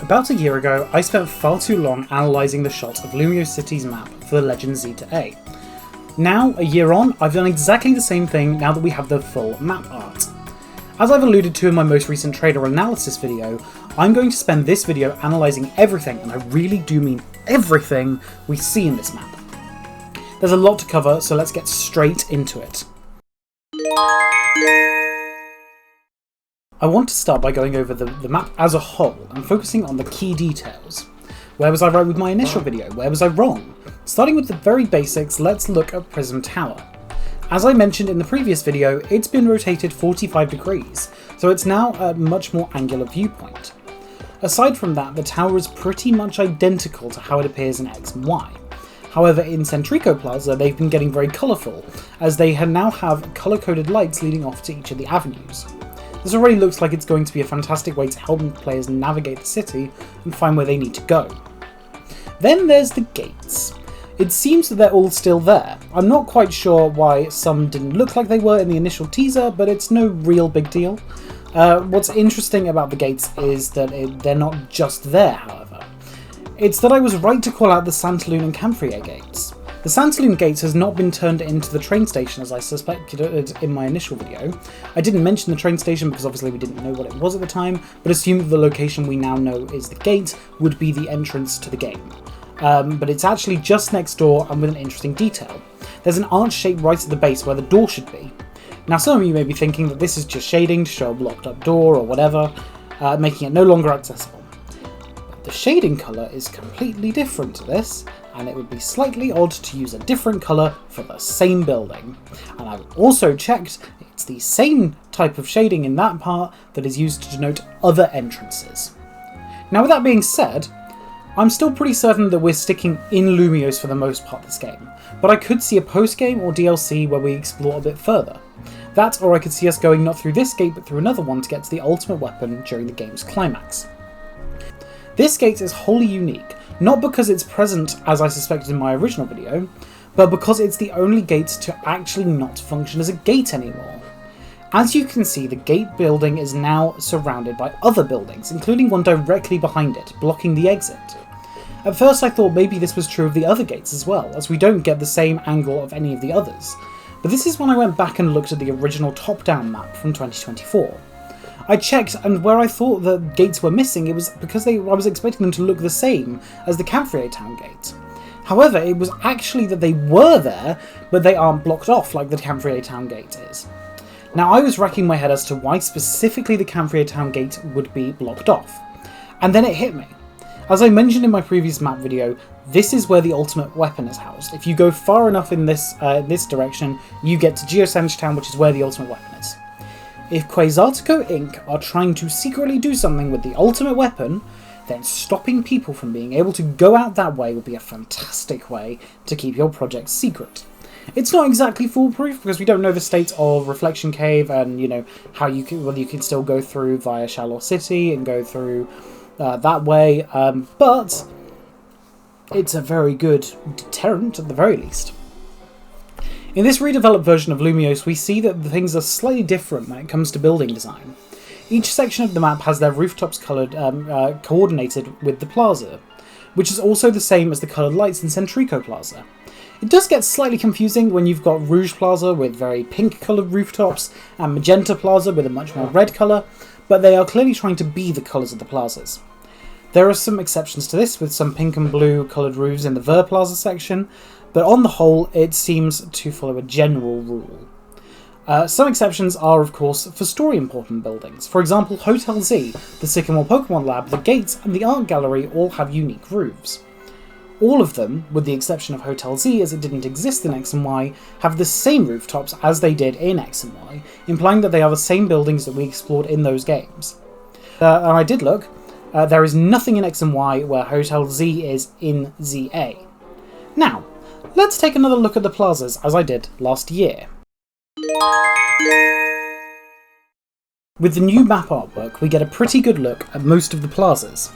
About a year ago, I spent far too long analysing the shot of Lumiose City's map for the Legend Z to A. Now, a year on, I've done exactly the same thing now that we have the full map art. As I've alluded to in my most recent trader analysis video, I'm going to spend this video analysing everything, and I really do mean everything, we see in this map. There's a lot to cover, so let's get straight into it. I want to start by going over the map as a whole and focusing on the key details. Where was I right with my initial video? Where was I wrong? Starting with the very basics, let's look at Prism Tower. As I mentioned in the previous video, it's been rotated 45 degrees, so it's now a much more angular viewpoint. Aside from that, the tower is pretty much identical to how it appears in X and Y. However, in Centrico Plaza, they've been getting very colourful, as they now have colour-coded lights leading off to each of the avenues. This already looks like it's going to be a fantastic way to help players navigate the city and find where they need to go. Then there's the gates. It seems that they're all still there. I'm not quite sure why some didn't look like they were in the initial teaser, but it's no real big deal. What's interesting about the gates is that they're not just there, however. It's that I was right to call out the Santaloon and Camphrier gates. The Santaloon gates has not been turned into the train station as I suspected in my initial video. I didn't mention the train station because obviously we didn't know what it was at the time, but assumed that the location we now know is the gate would be the entrance to the game. But it's actually just next door and with an interesting detail. There's an arch shape right at the base where the door should be. Now some of you may be thinking that this is just shading to show a blocked up door or whatever, making it no longer accessible. But the shading colour is completely different to this, and it would be slightly odd to use a different colour for the same building. And I've also checked, it's the same type of shading in that part that is used to denote other entrances. Now with that being said, I'm still pretty certain that we're sticking in Lumiose for the most part this game, but I could see a post-game or DLC where we explore a bit further. That, or I could see us going not through this gate but through another one to get to the ultimate weapon during the game's climax. This gate is wholly unique, not because it's present as I suspected in my original video, but because it's the only gate to actually not function as a gate anymore. As you can see, the gate building is now surrounded by other buildings, including one directly behind it, blocking the exit. At first I thought maybe this was true of the other gates as well, as we don't get the same angle of any of the others, but this is when I went back and looked at the original top-down map from 2024. I checked, and where I thought the gates were missing, it was because I was expecting them to look the same as the Camphrier Town gate. However, it was actually that they were there, but they aren't blocked off like the Camphrier Town gate is. Now I was racking my head as to why specifically the Camphrier Town gate would be blocked off, and then it hit me. As I mentioned in my previous map video, this is where the ultimate weapon is housed. If you go far enough in this direction, you get to Geosenge Town, which is where the ultimate weapon is. If Quasartico Inc. are trying to secretly do something with the ultimate weapon, then stopping people from being able to go out that way would be a fantastic way to keep your project secret. It's not exactly foolproof because we don't know the state of Reflection Cave and, you know, how you can, whether you can still go through via Shallow City and go through that way, but it's a very good deterrent at the very least. In this redeveloped version of Lumiose, we see that the things are slightly different when it comes to building design. Each section of the map has their rooftops coordinated with the plaza, which is also the same as the coloured lights in Centrico Plaza. It does get slightly confusing when you've got Rouge Plaza with very pink coloured rooftops and Magenta Plaza with a much more red colour, but they are clearly trying to be the colours of the plazas. There are some exceptions to this, with some pink and blue coloured roofs in the Ver Plaza section, but on the whole it seems to follow a general rule. Some exceptions are of course for story important buildings. For example, Hotel Z, the Sycamore Pokémon Lab, the gates and the art gallery all have unique roofs. All of them, with the exception of Hotel Z as it didn't exist in X and Y, have the same rooftops as they did in X and Y, implying that they are the same buildings that we explored in those games. And I did look, there is nothing in X and Y where Hotel Z is in ZA. Now, let's take another look at the plazas as I did last year. With the new map artwork, we get a pretty good look at most of the plazas.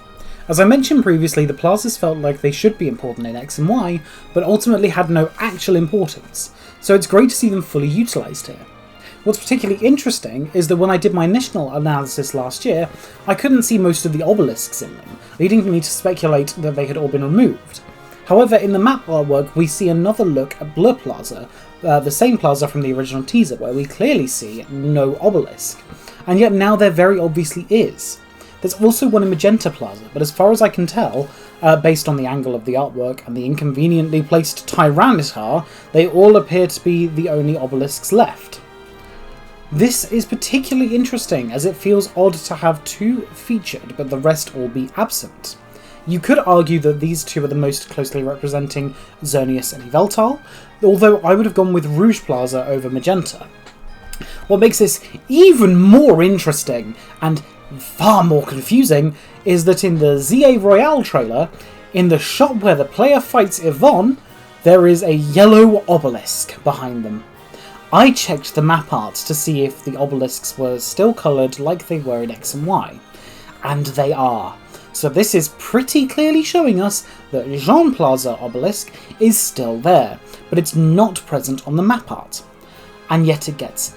As I mentioned previously, the plazas felt like they should be important in X and Y, but ultimately had no actual importance, so it's great to see them fully utilised here. What's particularly interesting is that when I did my initial analysis last year, I couldn't see most of the obelisks in them, leading me to speculate that they had all been removed. However, in the map artwork, we see another look at Blur Plaza, the same plaza from the original teaser, where we clearly see no obelisk. And yet now there very obviously is. There's also one in Magenta Plaza, but as far as I can tell, based on the angle of the artwork and the inconveniently placed Tyranitar, they all appear to be the only obelisks left. This is particularly interesting, as it feels odd to have two featured, but the rest all be absent. You could argue that these two are the most closely representing Xerneas and Yveltal, although I would have gone with Rouge Plaza over Magenta. What makes this even more interesting, and far more confusing, is that in the ZA Royale trailer, in the shot where the player fights Yvonne, there is a yellow obelisk behind them. I checked the map art to see if the obelisks were still coloured like they were in X and Y, and they are. So this is pretty clearly showing us that Jean Plaza obelisk is still there, but it's not present on the map art. And yet it gets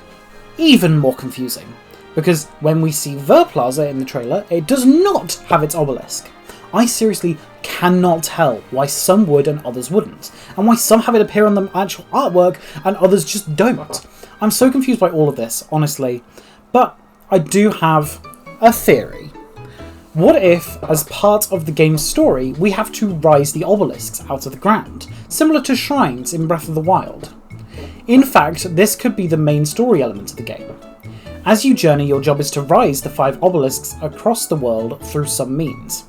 even more confusing, because when we see Ver Plaza in the trailer, it does not have its obelisk. I seriously cannot tell why some would and others wouldn't, and why some have it appear on the actual artwork and others just don't. I'm so confused by all of this, honestly, but I do have a theory. What if, as part of the game's story, we have to rise the obelisks out of the ground, similar to shrines in Breath of the Wild? In fact, this could be the main story element of the game. As you journey, your job is to rise the 5 obelisks across the world through some means,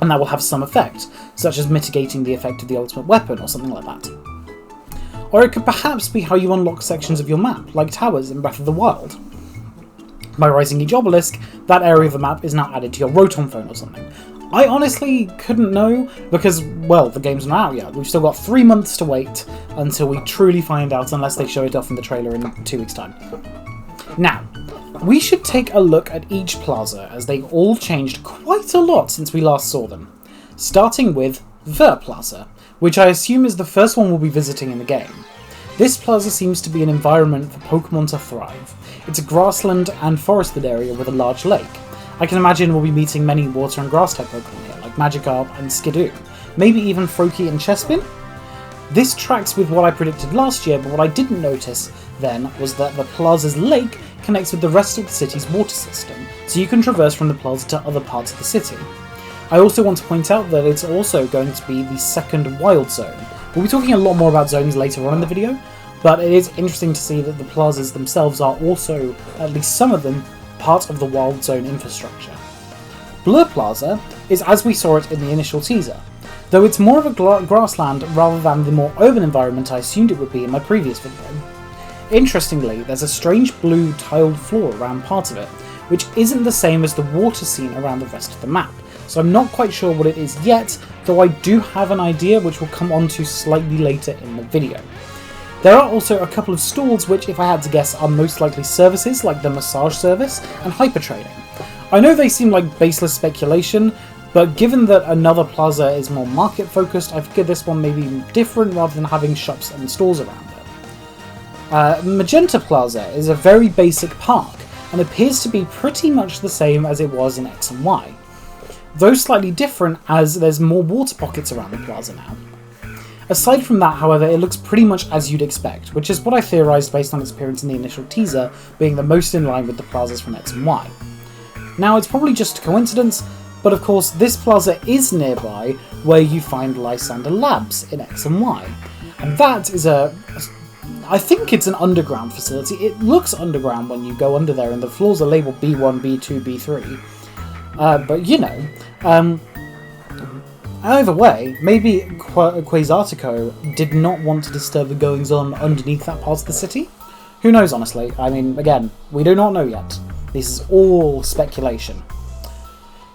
and that will have some effect, such as mitigating the effect of the ultimate weapon or something like that. Or it could perhaps be how you unlock sections of your map, like towers in Breath of the Wild. By rising each obelisk, that area of the map is now added to your Rotom phone or something. I honestly couldn't know, because, well, the game's not out yet. We've still got 3 months to wait until we truly find out, unless they show it off in the trailer in 2 weeks' time. Now, we should take a look at each plaza, as they've all changed quite a lot since we last saw them. Starting with Ver Plaza, which I assume is the first one we'll be visiting in the game. This plaza seems to be an environment for Pokémon to thrive. It's a grassland and forested area with a large lake. I can imagine we'll be meeting many water and grass type Pokémon here, like Magikarp and Skidoo, maybe even Froakie and Chespin? This tracks with what I predicted last year, but what I didn't notice then was that the plaza's lake connects with the rest of the city's water system, so you can traverse from the plaza to other parts of the city. I also want to point out that it's also going to be the second wild zone. We'll be talking a lot more about zones later on in the video, but it is interesting to see that the plazas themselves are also, at least some of them, part of the wild zone infrastructure. Blur Plaza is as we saw it in the initial teaser, though it's more of a grassland rather than the more urban environment I assumed it would be in my previous video. Interestingly, there's a strange blue tiled floor around part of it, which isn't the same as the water scene around the rest of the map, so I'm not quite sure what it is yet, though I do have an idea which we'll come on to slightly later in the video. There are also a couple of stalls which, if I had to guess, are most likely services like the massage service and hyper trading. I know they seem like baseless speculation, but given that another plaza is more market focused, I figured this one may be different rather than having shops and stalls around it. Magenta Plaza is a very basic park and appears to be pretty much the same as it was in X and Y, though slightly different as there's more water pockets around the plaza now. Aside from that, however, it looks pretty much as you'd expect, which is what I theorised based on its appearance in the initial teaser, being the most in line with the plazas from X and Y. Now, it's probably just a coincidence, but of course this plaza is nearby where you find Lysander Labs in X and Y, and that is I think it's an underground facility. It looks underground when you go under there, and the floors are labelled B1, B2, B3. But you know, either way, maybe Quasartico did not want to disturb the goings-on underneath that part of the city? Who knows, honestly? I mean, again, we do not know yet. This is all speculation.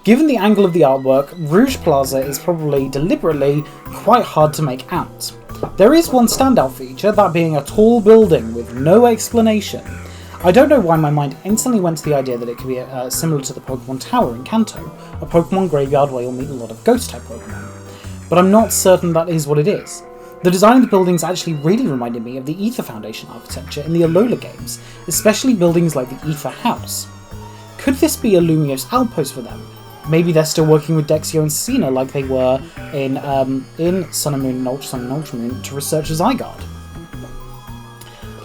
Given the angle of the artwork, Rouge Plaza is probably deliberately quite hard to make out. There is one standout feature, that being a tall building with no explanation. I don't know why my mind instantly went to the idea that it could be similar to the Pokémon Tower in Kanto, a Pokémon graveyard where you'll meet a lot of ghost-type Pokémon, but I'm not certain that is what it is. The design of the buildings actually really reminded me of the Ether Foundation architecture in the Alola games, especially buildings like the Ether House. Could this be a Lumiose outpost for them? Maybe they're still working with Dexio and Cena like they were in Sun and Moon and Ultra Sun and Ultra Moon to research Zygarde.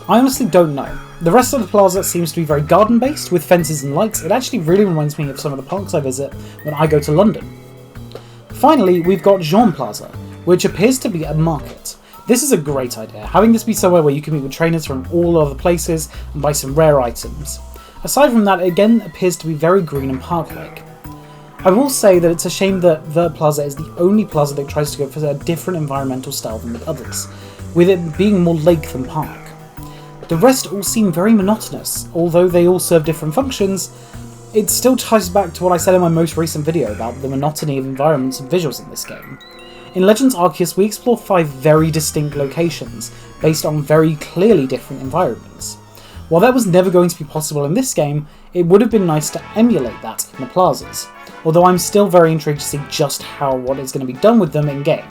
I honestly don't know. The rest of the plaza seems to be very garden-based, with fences and lights. It actually really reminds me of some of the parks I visit when I go to London. Finally, we've got Jean Plaza, which appears to be a market. This is a great idea, having this be somewhere where you can meet with trainers from all other places and buy some rare items. Aside from that, it again appears to be very green and park-like. I will say that it's a shame that the plaza is the only plaza that tries to go for a different environmental style than the others, with it being more lake than park. The rest all seem very monotonous. Although they all serve different functions, it still ties back to what I said in my most recent video about the monotony of environments and visuals in this game. In Legends Arceus, we explore 5 very distinct locations, based on very clearly different environments. While that was never going to be possible in this game, it would have been nice to emulate that in the plazas, although I'm still very intrigued to see just what is going to be done with them in-game.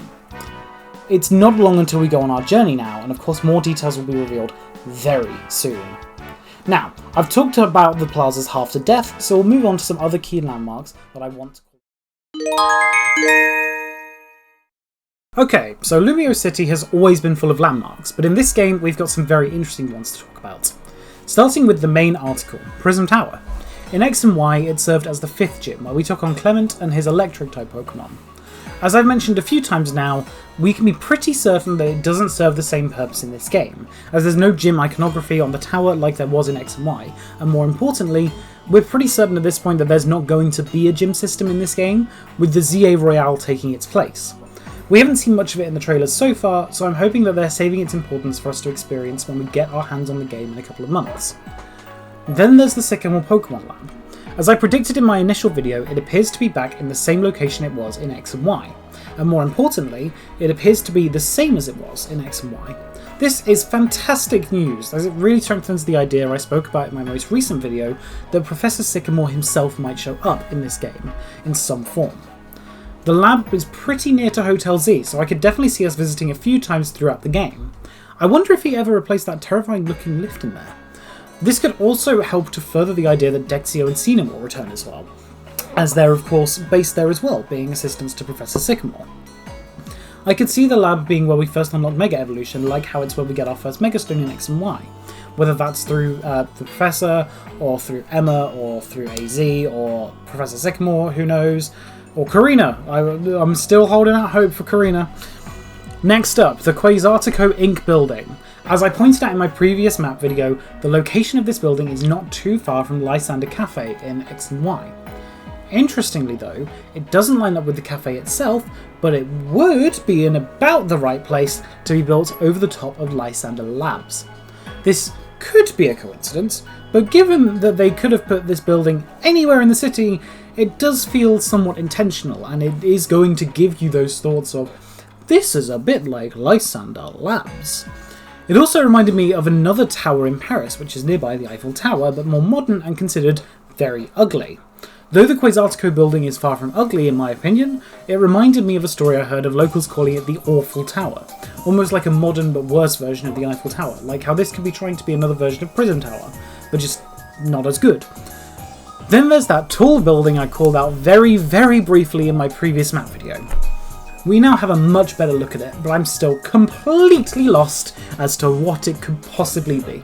It's not long until we go on our journey now, and of course more details will be revealed very soon. Now, I've talked about the plazas half to death, so we'll move on to some other key landmarks that I want to call. Okay, so Lumiose City has always been full of landmarks, but in this game we've got some very interesting ones to talk about. Starting with the main article, Prism Tower. In X and Y, it served as the 5th gym, where we took on Clement and his electric-type Pokémon. As I've mentioned a few times now, we can be pretty certain that it doesn't serve the same purpose in this game, as there's no gym iconography on the tower like there was in X and Y, and more importantly, we're pretty certain at this point that there's not going to be a gym system in this game, with the ZA Royale taking its place. We haven't seen much of it in the trailers so far, so I'm hoping that they're saving its importance for us to experience when we get our hands on the game in a couple of months. Then there's the Sycamore Pokémon Lab. As I predicted in my initial video, it appears to be back in the same location it was in X and Y, and more importantly, it appears to be the same as it was in X and Y. This is fantastic news, as it really strengthens the idea I spoke about in my most recent video that Professor Sycamore himself might show up in this game, in some form. The lab is pretty near to Hotel Z, so I could definitely see us visiting a few times throughout the game. I wonder if he ever replaced that terrifying looking lift in there. This could also help to further the idea that Dexio and Cena will return as well, as they're of course based there as well, being assistants to Professor Sycamore. I could see the lab being where we first unlock Mega Evolution, like how it's where we get our first Mega Stone in X and Y. Whether that's through the Professor, or through Emma, or through AZ, or Professor Sycamore, who knows, or Karina. I'm still holding out hope for Karina. Next up, the Quasartico Inc. building. As I pointed out in my previous map video, the location of this building is not too far from Lysander Cafe in X and Y. Interestingly though, it doesn't line up with the cafe itself, but it would be in about the right place to be built over the top of Lysander Labs. This could be a coincidence, but given that they could have put this building anywhere in the city, it does feel somewhat intentional, and it is going to give you those thoughts of, this is a bit like Lysander Labs. It also reminded me of another tower in Paris, which is nearby the Eiffel Tower, but more modern and considered very ugly. Though the Quasartico building is far from ugly in my opinion, it reminded me of a story I heard of locals calling it the Awful Tower, almost like a modern but worse version of the Eiffel Tower, like how this could be trying to be another version of Prism Tower, but just not as good. Then there's that tall building I called out very, very briefly in my previous map video. We now have a much better look at it, but I'm still completely lost as to what it could possibly be.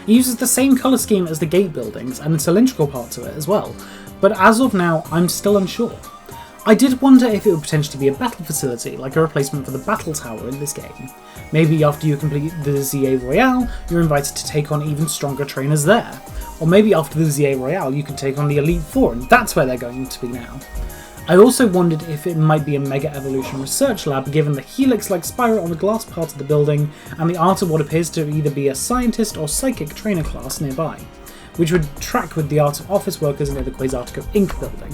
It uses the same colour scheme as the gate buildings and the cylindrical part to it as well, but as of now I'm still unsure. I did wonder if it would potentially be a battle facility, like a replacement for the battle tower in this game. Maybe after you complete the ZA Royale, you're invited to take on even stronger trainers there. Or maybe after the ZA Royale you can take on the Elite Four, and that's where they're going to be now. I also wondered if it might be a Mega Evolution research lab given the helix-like spiral on the glass part of the building and the art of what appears to either be a scientist or psychic trainer class nearby, which would track with the art of office workers near the Quasartico Inc. building.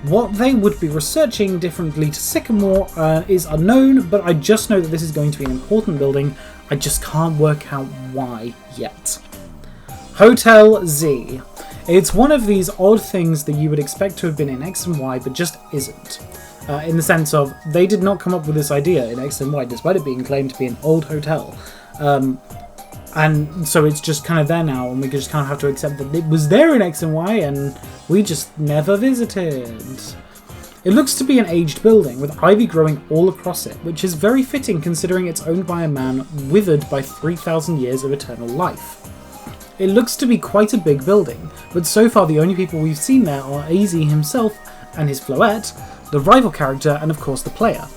What they would be researching differently to Sycamore is unknown, but I just know that this is going to be an important building. I just can't work out why yet. Hotel Z. It's one of these odd things that you would expect to have been in X and Y, but just isn't. in the sense of they did not come up with this idea in X and Y, despite it being claimed to be an old hotel. And so it's just kind of there now, and we just kind of have to accept that it was there in X and Y, and we just never visited. It looks to be an aged building, with ivy growing all across it, which is very fitting considering it's owned by a man withered by 3,000 years of eternal life. It looks to be quite a big building, but so far the only people we've seen there are AZ himself and his Floette, the rival character, and of course the player.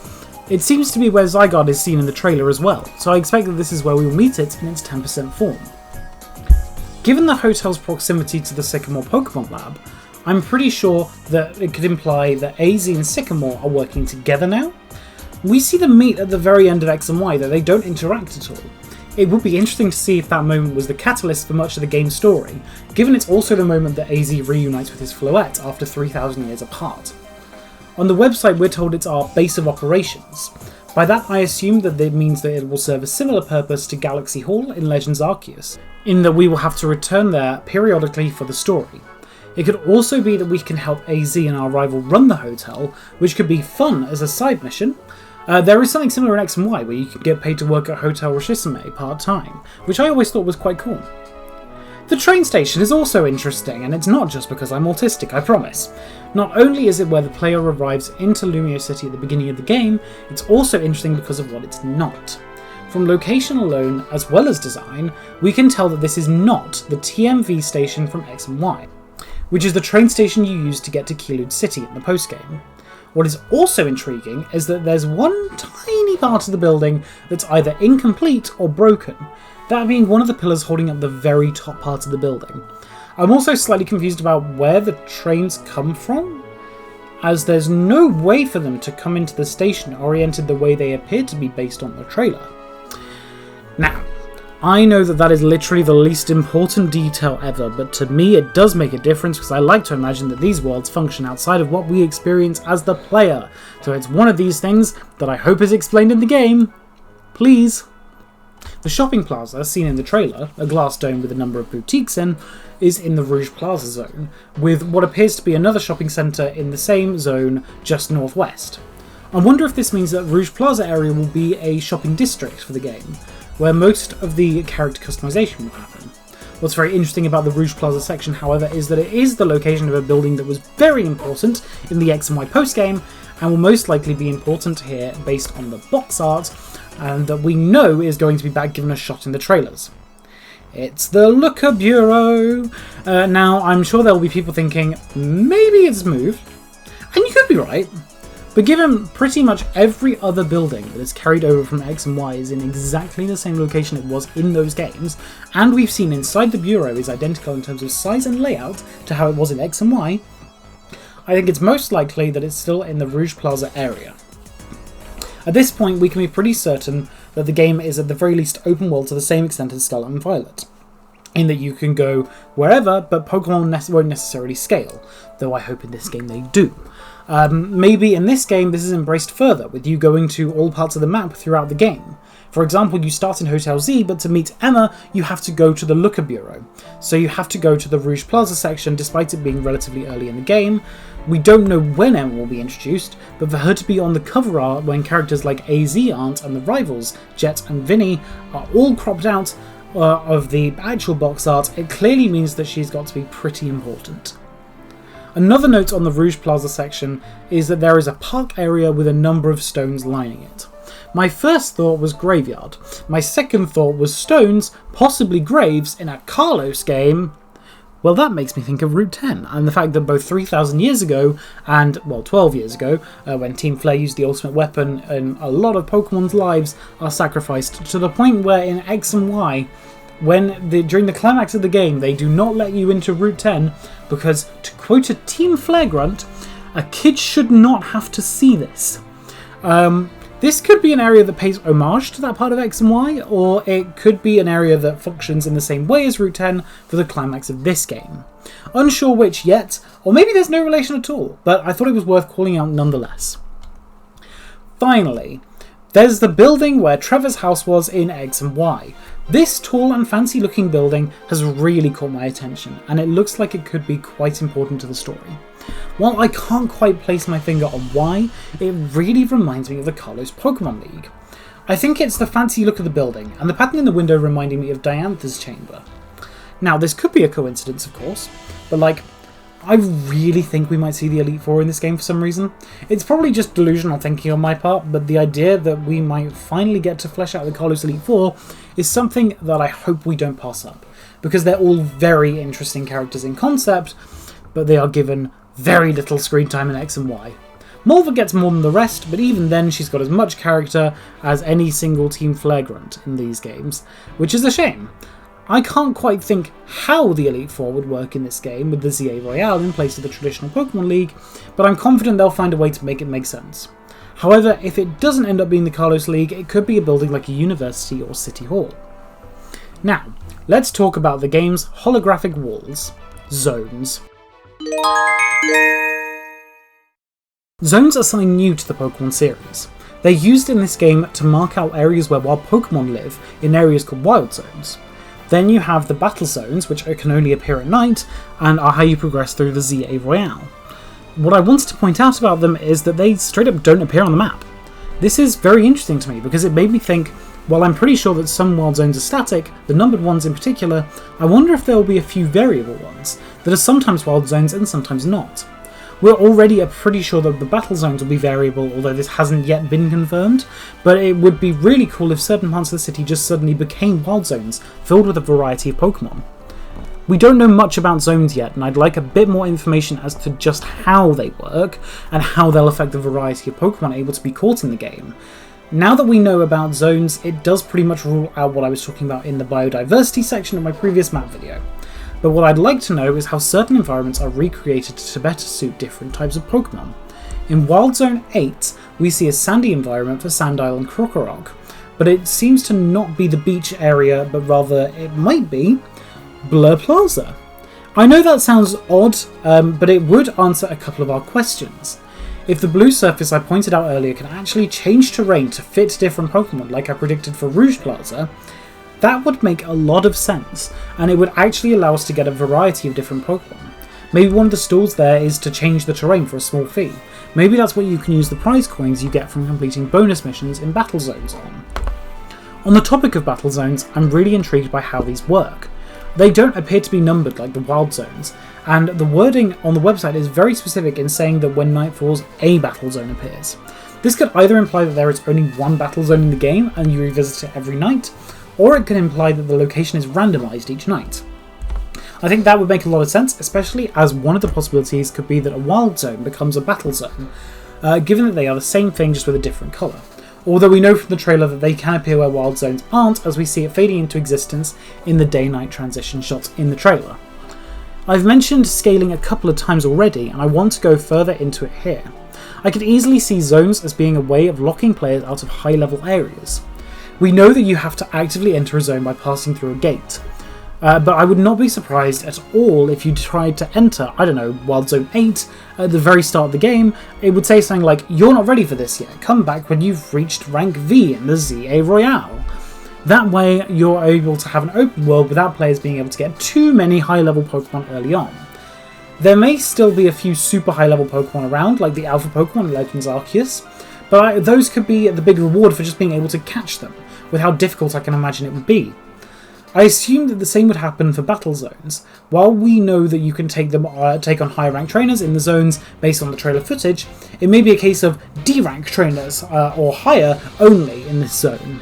It seems to be where Zygarde is seen in the trailer as well, so I expect that this is where we will meet it in its 10% form. Given the hotel's proximity to the Sycamore Pokémon Lab, I'm pretty sure that it could imply that AZ and Sycamore are working together now. We see them meet at the very end of X and Y, though they don't interact at all. It would be interesting to see if that moment was the catalyst for much of the game's story, given it's also the moment that AZ reunites with his Floette after 3,000 years apart. On the website we're told it's our base of operations. By that I assume that it means that it will serve a similar purpose to Galaxy Hall in Legends Arceus, in that we will have to return there periodically for the story. It could also be that we can help AZ and our rival run the hotel, which could be fun as a side mission. There is something similar in X and Y where you can get paid to work at Hotel Rishisame part-time, which I always thought was quite cool. The train station is also interesting, and it's not just because I'm autistic, I promise. Not only is it where the player arrives into Lumiose City at the beginning of the game, it's also interesting because of what it's not. From location alone, as well as design, we can tell that this is not the TMV station from X and Y, which is the train station you use to get to Keelud City in the postgame. What is also intriguing is that there's one tiny part of the building that's either incomplete or broken, that being one of the pillars holding up the very top part of the building. I'm also slightly confused about where the trains come from, as there's no way for them to come into the station oriented the way they appear to be based on the trailer. Now, I know that that is literally the least important detail ever, but to me it does make a difference because I like to imagine that these worlds function outside of what we experience as the player, so it's one of these things that I hope is explained in the game. Please. The shopping plaza, seen in the trailer, a glass dome with a number of boutiques in, is in the Rouge Plaza zone, with what appears to be another shopping centre in the same zone just northwest. I wonder if this means that Rouge Plaza area will be a shopping district for the game, where most of the character customization will happen. What's very interesting about the Rouge Plaza section, however, is that it is the location of a building that was very important in the X and Y postgame, and will most likely be important here based on the box art, and that we know is going to be back given a shot in the trailers. It's the Looker Bureau! Now, I'm sure there will be people thinking, maybe it's moved, and you could be right, but given pretty much every other building that is carried over from X and Y is in exactly the same location it was in those games, and we've seen inside the Bureau is identical in terms of size and layout to how it was in X and Y, I think it's most likely that it's still in the Rouge Plaza area. At this point, we can be pretty certain that the game is at the very least open world to the same extent as Scarlet and Violet, in that you can go wherever, but Pokemon won't necessarily scale, though I hope in this game they do. Maybe in this game this is embraced further, with you going to all parts of the map throughout the game. For example, you start in Hotel Z, but to meet Emma, you have to go to the Looker Bureau. So you have to go to the Rouge Plaza section, despite it being relatively early in the game. We don't know when Emma will be introduced, but for her to be on the cover art when characters like AZ aren't and the rivals, Jet and Vinny, are all cropped out of the actual box art, it clearly means that she's got to be pretty important. Another note on the Rouge Plaza section is that there is a park area with a number of stones lining it. My first thought was graveyard. My second thought was stones, possibly graves, in a Carlos game. Well, that makes me think of Route 10, and the fact that both 3,000 years ago and, well, 12 years ago, when Team Flare used the ultimate weapon and a lot of Pokemon's lives are sacrificed, to the point where in X and Y, during the climax of the game, they do not let you into Route 10, because, to quote a Team Flare grunt, a kid should not have to see this. This could be an area that pays homage to that part of X and Y, or it could be an area that functions in the same way as Route 10 for the climax of this game. Unsure which yet, or maybe there's no relation at all, but I thought it was worth calling out nonetheless. Finally, there's the building where Trevor's house was in X and Y. This tall and fancy looking building has really caught my attention, and it looks like it could be quite important to the story. While I can't quite place my finger on why, it really reminds me of the Kalos Pokémon League. I think it's the fancy look of the building, and the pattern in the window reminding me of Diantha's chamber. Now, this could be a coincidence, of course, but I really think we might see the Elite Four in this game for some reason. It's probably just delusional thinking on my part, but the idea that we might finally get to flesh out the Kalos Elite Four is something that I hope we don't pass up, because they're all very interesting characters in concept, but they are given very little screen time in X and Y. Mulva gets more than the rest, but even then she's got as much character as any single Team Flagrant in these games, which is a shame. I can't quite think how the Elite Four would work in this game with the ZA Royale in place of the traditional Pokémon League, but I'm confident they'll find a way to make it make sense. However, if it doesn't end up being the Kalos League, it could be a building like a university or city hall. Now, let's talk about the game's holographic walls, zones. Zones are something new to the Pokémon series. They're used in this game to mark out areas where wild Pokémon live in areas called wild zones. Then you have the battle zones, which can only appear at night, and are how you progress through the ZA Royale. What I wanted to point out about them is that they straight up don't appear on the map. This is very interesting to me because it made me think, while I'm pretty sure that some wild zones are static, the numbered ones in particular, I wonder if there will be a few variable ones that are sometimes wild zones and sometimes not. We're already pretty sure that the battle zones will be variable, although this hasn't yet been confirmed, but it would be really cool if certain parts of the city just suddenly became wild zones, filled with a variety of Pokémon. We don't know much about zones yet, and I'd like a bit more information as to just how they work, and how they'll affect the variety of Pokémon able to be caught in the game. Now that we know about zones, it does pretty much rule out what I was talking about in the biodiversity section of my previous map video. But what I'd like to know is how certain environments are recreated to better suit different types of Pokémon. In Wild Zone 8, we see a sandy environment for Sandile and Krokorok, but it seems to not be the beach area, but rather it might be Blur Plaza. I know that sounds odd, but it would answer a couple of our questions. If the blue surface I pointed out earlier can actually change terrain to fit different Pokémon like I predicted for Rouge Plaza, that would make a lot of sense, and it would actually allow us to get a variety of different Pokémon. Maybe one of the stalls there is to change the terrain for a small fee. Maybe that's what you can use the prize coins you get from completing bonus missions in battle zones on. On the topic of battle zones, I'm really intrigued by how these work. They don't appear to be numbered like the wild zones, and the wording on the website is very specific in saying that when night falls, a battle zone appears. This could either imply that there is only one battle zone in the game and you revisit it every night, or it could imply that the location is randomised each night. I think that would make a lot of sense, especially as one of the possibilities could be that a wild zone becomes a battle zone, given that they are the same thing just with a different colour. Although we know from the trailer that they can appear where wild zones aren't, as we see it fading into existence in the day-night transition shots in the trailer. I've mentioned scaling a couple of times already, and I want to go further into it here. I could easily see zones as being a way of locking players out of high-level areas. We know that you have to actively enter a zone by passing through a gate, but I would not be surprised at all if you tried to enter, I don't know, Wild Zone 8 at the very start of the game. It would say something like, "You're not ready for this yet, come back when you've reached rank V in the ZA Royale." That way you're able to have an open world without players being able to get too many high level Pokemon early on. There may still be a few super high level Pokemon around, like the Alpha Pokemon in Legends Arceus, but those could be the big reward for just being able to catch them, with how difficult I can imagine it would be. I assume that the same would happen for battle zones. While we know that you can take on higher rank trainers in the zones based on the trailer footage, it may be a case of D-rank trainers or higher only in this zone,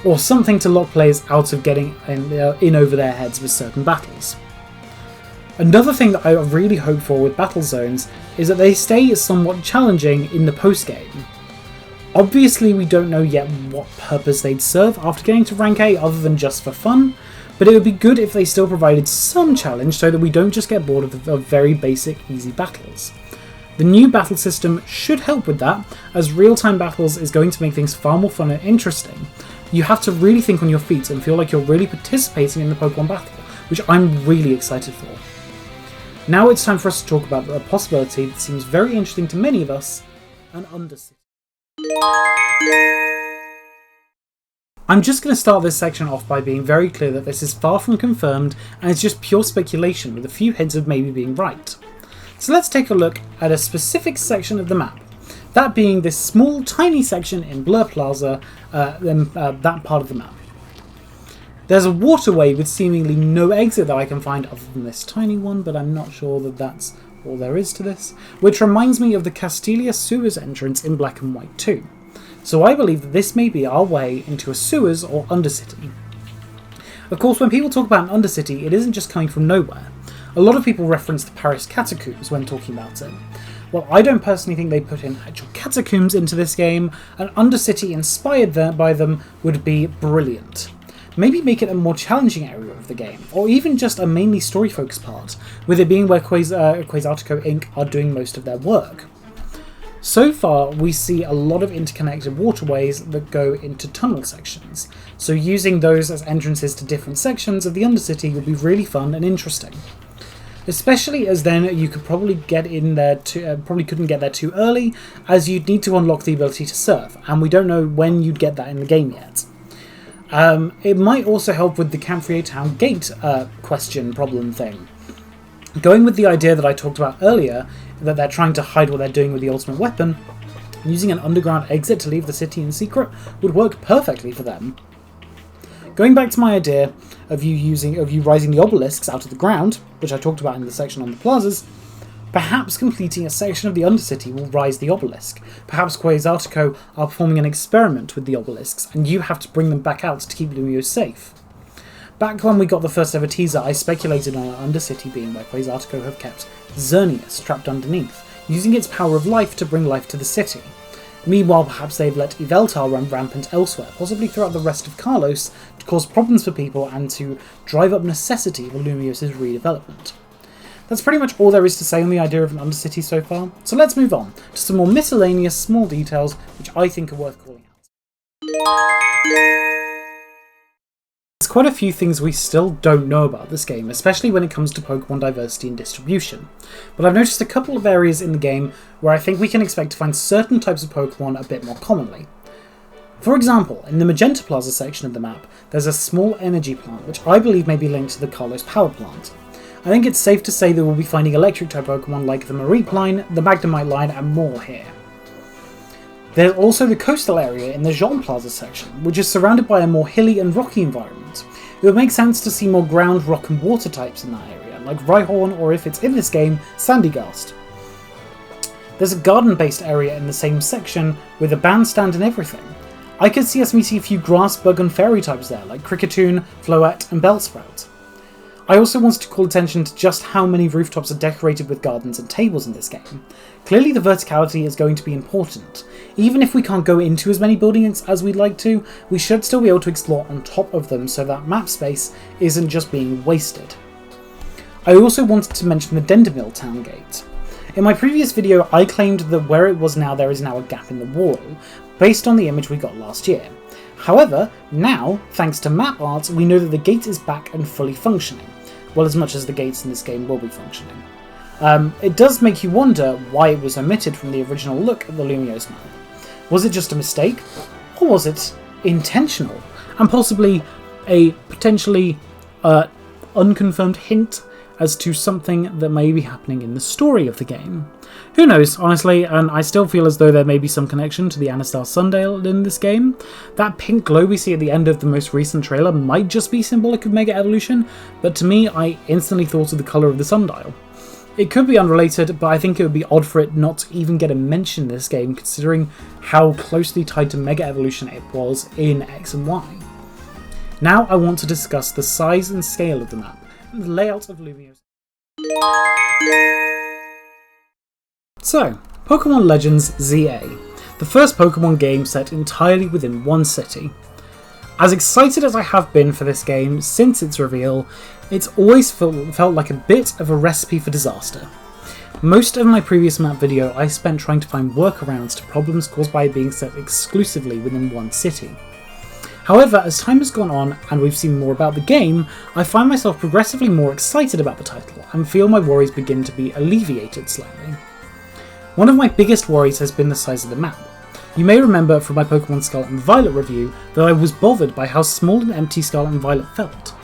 or something to lock players out of getting in over their heads with certain battles. Another thing that I really hope for with battle zones is that they stay somewhat challenging in the post-game. Obviously we don't know yet what purpose they'd serve after getting to rank A other than just for fun, but it would be good if they still provided some challenge so that we don't just get bored of very basic easy battles. The new battle system should help with that, as real-time battles is going to make things far more fun and interesting. You have to really think on your feet and feel like you're really participating in the Pokemon battle, which I'm really excited for. Now it's time for us to talk about a possibility that seems very interesting to many of us, an Undercity. I'm just going to start this section off by being very clear that this is far from confirmed and it's just pure speculation with a few hints of maybe being right. So let's take a look at a specific section of the map, that being this small tiny section in Blur Plaza, that part of the map. There's a waterway with seemingly no exit that I can find other than this tiny one, but I'm not sure that that's all there is to this, which reminds me of the Castilia sewers entrance in Black and White 2. So I believe that this may be our way into a sewers or undercity. Of course, when people talk about an undercity, it isn't just coming from nowhere. A lot of people reference the Paris catacombs when talking about it. Well, I don't personally think they put in actual catacombs into this game. An undercity inspired by them would be brilliant. Maybe make it a more challenging area of the game, or even just a mainly story-focused part, with it being where Quasartico Inc. are doing most of their work. So far, we see a lot of interconnected waterways that go into tunnel sections, so using those as entrances to different sections of the Undercity would be really fun and interesting. Especially as then you could probably get in there probably couldn't get there too early, as you'd need to unlock the ability to surf, and we don't know when you'd get that in the game yet. It might also help with the Camphrier Town Gate problem thing. Going with the idea that I talked about earlier, that they're trying to hide what they're doing with the ultimate weapon, using an underground exit to leave the city in secret would work perfectly for them. Going back to my idea of you rising the obelisks out of the ground, which I talked about in the section on the plazas, perhaps completing a section of the Undercity will rise the obelisk. Perhaps Quasartico are performing an experiment with the obelisks, and you have to bring them back out to keep Lumiose safe. Back when we got the first ever teaser, I speculated on an Undercity being where Quasartico have kept Xerneas trapped underneath, using its power of life to bring life to the city. Meanwhile, perhaps they've let Yveltal run rampant elsewhere, possibly throughout the rest of Carlos, to cause problems for people and to drive up necessity for Lumiose's redevelopment. That's pretty much all there is to say on the idea of an Undercity so far, so let's move on to some more miscellaneous small details which I think are worth calling out. There's quite a few things we still don't know about this game, especially when it comes to Pokémon diversity and distribution, but I've noticed a couple of areas in the game where I think we can expect to find certain types of Pokémon a bit more commonly. For example, in the Magenta Plaza section of the map, there's a small energy plant which I believe may be linked to the Carlos power plant. I think it's safe to say that we'll be finding electric-type Pokémon like the Mareep line, the Magnemite line, and more here. There's also the coastal area in the Jean Plaza section, which is surrounded by a more hilly and rocky environment. It would make sense to see more ground, rock, and water types in that area, like Rhyhorn, or if it's in this game, Sandygast. There's a garden-based area in the same section, with a bandstand and everything. I could see us meeting a few grass, bug, and fairy types there, like Kricketune, Floette, and Bellsprout. I also wanted to call attention to just how many rooftops are decorated with gardens and tables in this game. Clearly the verticality is going to be important. Even if we can't go into as many buildings as we'd like to, we should still be able to explore on top of them so that map space isn't just being wasted. I also wanted to mention the Dendermill Town Gate. In my previous video I claimed that where it was now there is now a gap in the wall, based on the image we got last year. However, now, thanks to map art, we know that the gate is back and fully functioning. Well, as much as the gates in this game will be functioning. It does make you wonder why it was omitted from the original look of the Lumiose map. Was it just a mistake? Or was it intentional? And possibly a potentially unconfirmed hint as to something that may be happening in the story of the game. Who knows, honestly, and I still feel as though there may be some connection to the Anastar Sundial in this game. That pink glow we see at the end of the most recent trailer might just be symbolic of Mega Evolution, but to me I instantly thought of the colour of the sundial. It could be unrelated, but I think it would be odd for it not to even get a mention in this game, considering how closely tied to Mega Evolution it was in X and Y. Now I want to discuss the size and scale of the map, and the layout of Lumiose. So, Pokémon Legends ZA, the first Pokémon game set entirely within one city. As excited as I have been for this game since its reveal, it's always felt like a bit of a recipe for disaster. Most of my previous map video I spent trying to find workarounds to problems caused by it being set exclusively within one city. However, as time has gone on and we've seen more about the game, I find myself progressively more excited about the title and feel my worries begin to be alleviated slightly. One of my biggest worries has been the size of the map. You may remember from my Pokémon Scarlet and Violet review that I was bothered by how small and empty Scarlet and Violet felt.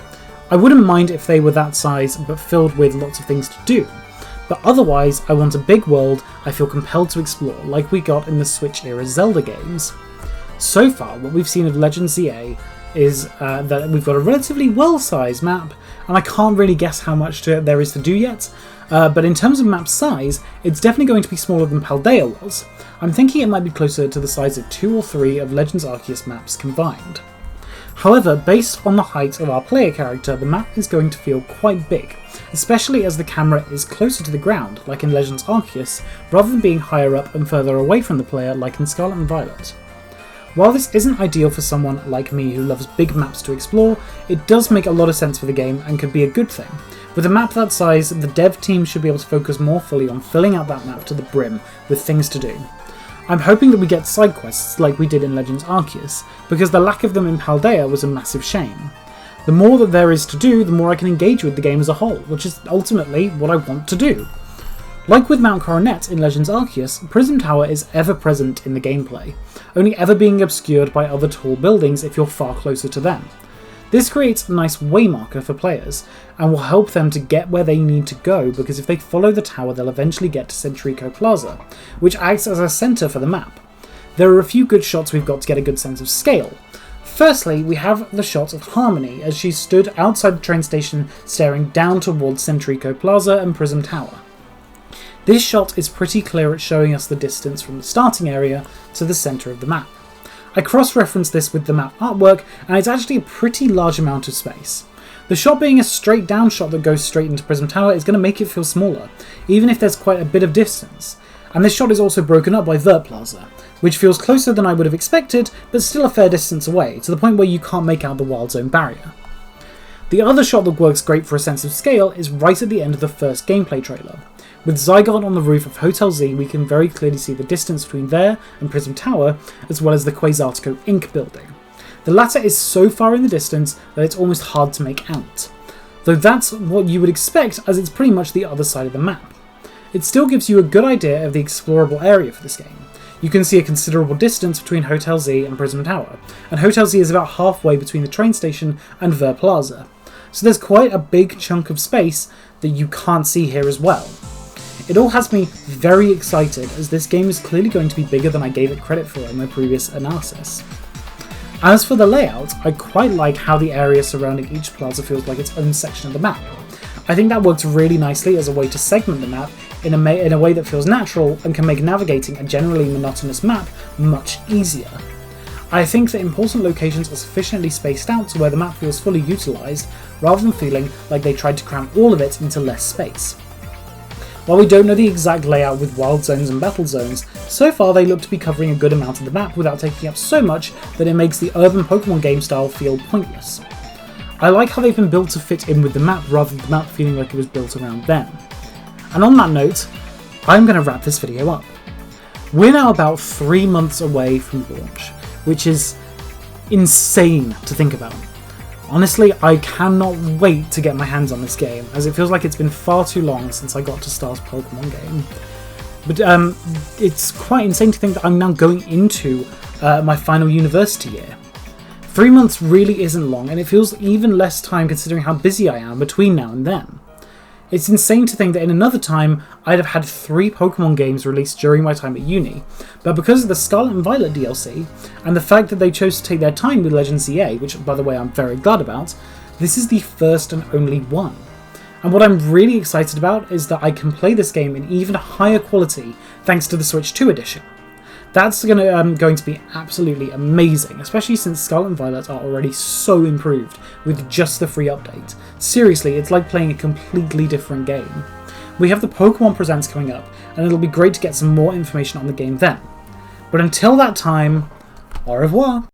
I wouldn't mind if they were that size but filled with lots of things to do, But otherwise, I want a big world I feel compelled to explore, like we got in the Switch-era Zelda games. So far, what we've seen of Legend ZA is that we've got a relatively well-sized map, and I can't really guess how much there is to do yet, but in terms of map size, it's definitely going to be smaller than Paldea was. I'm thinking it might be closer to the size of 2 or 3 of Legends Arceus maps combined. However, based on the height of our player character, the map is going to feel quite big, especially as the camera is closer to the ground, like in Legends Arceus, rather than being higher up and further away from the player, like in Scarlet and Violet. While this isn't ideal for someone like me who loves big maps to explore, it does make a lot of sense for the game and could be a good thing. With a map that size, the dev team should be able to focus more fully on filling out that map to the brim with things to do. I'm hoping that we get side quests like we did in Legends Arceus, because the lack of them in Paldea was a massive shame. The more that there is to do, the more I can engage with the game as a whole, which is ultimately what I want to do. Like with Mount Coronet in Legends Arceus, Prism Tower is ever present in the gameplay, only ever being obscured by other tall buildings if you're far closer to them. This creates a nice waymarker for players, and will help them to get where they need to go, because if they follow the tower they'll eventually get to Centrico Plaza, which acts as a centre for the map. There are a few good shots we've got to get a good sense of scale. Firstly, we have the shot of Harmony as she stood outside the train station staring down towards Centrico Plaza and Prism Tower. This shot is pretty clear at showing us the distance from the starting area to the centre of the map. I cross-referenced this with the map artwork, and it's actually a pretty large amount of space. The shot being a straight down shot that goes straight into Prism Tower is going to make it feel smaller, even if there's quite a bit of distance. And this shot is also broken up by Vert Plaza, which feels closer than I would have expected, but still a fair distance away, to the point where you can't make out the Wild Zone barrier. The other shot that works great for a sense of scale is right at the end of the first gameplay trailer. With Zygon on the roof of Hotel Z, we can very clearly see the distance between there and Prism Tower, as well as the Quasartico Inc. building. The latter is so far in the distance that it's almost hard to make out, though that's what you would expect as it's pretty much the other side of the map. It still gives you a good idea of the explorable area for this game. You can see a considerable distance between Hotel Z and Prism Tower, and Hotel Z is about halfway between the train station and Ver Plaza, so there's quite a big chunk of space that you can't see here as well. It all has me very excited, as this game is clearly going to be bigger than I gave it credit for in my previous analysis. As for the layout, I quite like how the area surrounding each plaza feels like its own section of the map. I think that works really nicely as a way to segment the map in a way that feels natural and can make navigating a generally monotonous map much easier. I think that important locations are sufficiently spaced out to where the map feels fully utilised, rather than feeling like they tried to cram all of it into less space. While we don't know the exact layout with wild zones and battle zones, so far they look to be covering a good amount of the map without taking up so much that it makes the urban Pokemon game style feel pointless. I like how they've been built to fit in with the map rather than the map feeling like it was built around them. And on that note, I'm going to wrap this video up. We're now about 3 months away from launch, which is insane to think about. Honestly, I cannot wait to get my hands on this game, as it feels like it's been far too long since I got to start a Pokemon game. But it's quite insane to think that I'm now going into my final university year. 3 months really isn't long, and it feels even less time considering how busy I am between now and then. It's insane to think that in another time, I'd have had 3 Pokemon games released during my time at uni, but because of the Scarlet and Violet DLC, and the fact that they chose to take their time with Legends ZA, which by the way I'm very glad about, this is the first and only one. And what I'm really excited about is that I can play this game in even higher quality thanks to the Switch 2 edition. That's going to be absolutely amazing, especially since Scarlet and Violet are already so improved with just the free update. Seriously, it's like playing a completely different game. We have the Pokemon Presents coming up, and it'll be great to get some more information on the game then. But until that time, au revoir!